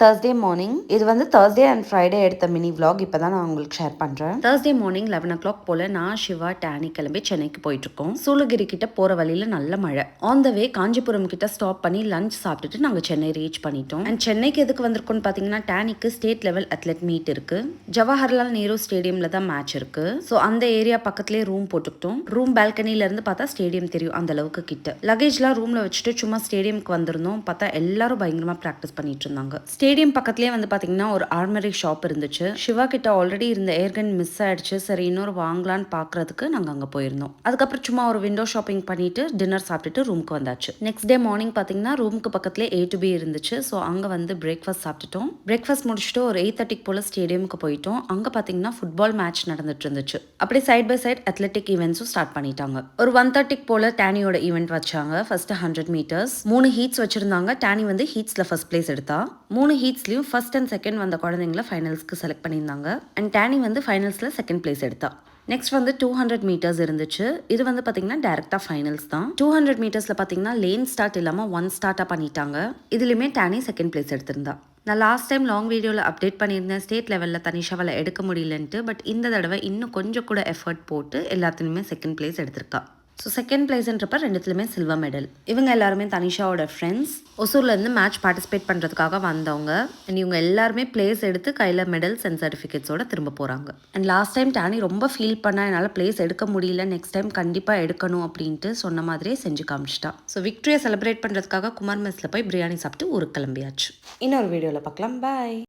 Thursday morning. இது வந்து Thursday and Friday எடுத்த மினி vlog இப்போ தான் நான் உங்களுக்கு ஷேர் பண்ணுறேன். Thursday morning 11 o'clock போல் நான் சிவா டேனி கிளம்பி சென்னைக்கு போயிட்டுருக்கோம். சூளகிரி கிட்ட போகிற வழியில் நல்ல மழை. ஆன் த வே காஞ்சிபுரம் கிட்ட ஸ்டாப் பண்ணி லஞ்ச் சாப்பிட்டுட்டு நாங்கள் சென்னை ரீச் பண்ணிட்டோம். அண்ட் சென்னைக்கு எதுக்கு வந்திருக்கோம்னு பார்த்தீங்கன்னா டேனிக்கு ஸ்டேட் லெவல் அத்லெட் மீட் இருக்குது. ஜவஹர்லால் நேரு ஸ்டேடியமில் தான் மேட்ச் இருக்குது. ஸோ அந்த ஏரியா பக்கத்துலேயே ரூம் போட்டுக்கிட்டோம். ரூம் பால்கனிலேருந்து பார்த்தா ஸ்டேடியம் தெரியும் அந்த அளவுக்கு கிட்ட. லக்கேஜ்லாம் ரூமில் வச்சுட்டு சும்மா ஸ்டேடியம்க்கு வந்திருந்தோம். பார்த்தா எல்லாரும் பயங்கரமாக ப்ராக்டிஸ் பண்ணிட்டு இருந்தாங்க. ஸ்டேடியம் பக்கத்துலேயே வந்து பார்த்தீங்கன்னா ஒரு ஆர்மரி ஷாப் இருந்துச்சு. சிவா கிட்ட ஆல்ரெடி இருந்த ஏர்கன் மிஸ் ஆயிடுச்சு. சரி இன்னொரு வாங்கலான்னு பார்க்கறதுக்கு நாங்கள் அங்கே போயிருந்தோம். அதுக்கப்புறம் சும்மா ஒரு விண்டோ ஷாப்பிங் பண்ணிட்டு டின்னர் சாப்பிட்டுட்டு ரூமுக்கு வந்தாச்சு. நெக்ஸ்ட் டே மார்னிங் பார்த்தீங்கன்னா ரூமுக்கு பக்கத்துலேயே A to B இருந்துச்சு. ஸோ அங்கே வந்து பிரேக்ஃபாஸ்ட் சாப்பிட்டுட்டோம். பிரேக்ஃபாஸ்ட் முடிச்சுட்டு ஒரு 8:30 போல் ஸ்டேடியமுக்கு போயிட்டோம். அங்கே பார்த்தீங்கன்னா ஃபுட்பால் மேட்ச் நடந்துட்டு இருந்துச்சு. அப்படியே சைட் பை சைட் அத்லெட்டிக் ஈவெண்ட்ஸும் ஸ்டார்ட் பண்ணிட்டாங்க. ஒரு 1:30 போல் டேனியோட ஈவெண்ட் வச்சாங்க. ஃபர்ஸ்ட் 100 மீட்டர்ஸ் 3 ஹீட்ஸ் வச்சிருந்தாங்க. டேனி வந்து ஹீட்ஸில் ஃபர்ஸ்ட் பிளேஸ் எடுத்தா. 3 ஹீட்ஸ்லையும் ஃபர்ஸ்ட் அண்ட் செகண்ட் வந்த குழந்தைங்கள ஃபைனல்ஸ்க்கு செலக்ட் பண்ணியிருந்தாங்க. அண்ட் டேனி வந்து ஃபைனல்ஸில் செகண்ட் பிளேஸ் எடுத்தா. நெக்ஸ்ட் வந்து 200 மீட்டர்ஸ் இருந்துச்சு. இது வந்து பார்த்தீங்கன்னா டேரெக்டாக ஃபைனல்ஸ் தான். 200 மீட்டர்ஸில் பார்த்தீங்கன்னா லேன் ஸ்டார்ட் இல்லாமல் 1 ஸ்டார்ட்டாக பண்ணிட்டாங்க. இதுலையுமே டேனி செகண்ட் பிளேஸ் எடுத்திருந்தா. நான் லாஸ்ட் டைம் லாங் வீடியோவில் அப்டேட் பண்ணியிருந்தேன் ஸ்டேட் லெவலில் தனிஷாவால் எடுக்க முடியலன்ட்டு. பட் இந்த தடவை இன்னும் கொஞ்சம் கூட எஃபர்ட் போட்டு எல்லாத்துலேயுமே செகண்ட் பிளேஸ் எடுத்திருக்கா. ஸோ செகண்ட் பிளேஸ்ன்றப்ப ரெண்டுத்துலையுமே சில்வர் மெடல். இவங்க எல்லாருமே தனிஷாவோட ஃப்ரெண்ட்ஸ். ஒசூர்லேருந்து மேட்ச் பார்ட்டிசிபேட் பண்ணுறதுக்காக வந்தவங்க. அண்ட் இவங்க எல்லாருமே பிளேஸ் எடுத்து கையில் மெடல்ஸ் அண்ட் சர்டிஃபிகேட்ஸோட திரும்ப போகிறாங்க. அண்ட் லாஸ்ட் டைம் டேனி ரொம்ப ஃபீல் பண்ணா என்னால் பிளேஸ் எடுக்க முடியல, நெக்ஸ்ட் டைம் கண்டிப்பாக எடுக்கணும் அப்படின்ட்டு சொன்ன மாதிரியே செஞ்சு காமிச்சிட்டா. ஸோ விக்டரியை செலிப்ரேட் பண்ணுறதுக்காக குமார் மெஸ்ஸில் போய் பிரியாணி சாப்பிட்டு ஊருக்கு கிளம்பியாச்சு. இன்னொரு வீடியோவில் பார்க்கலாம். பாய்.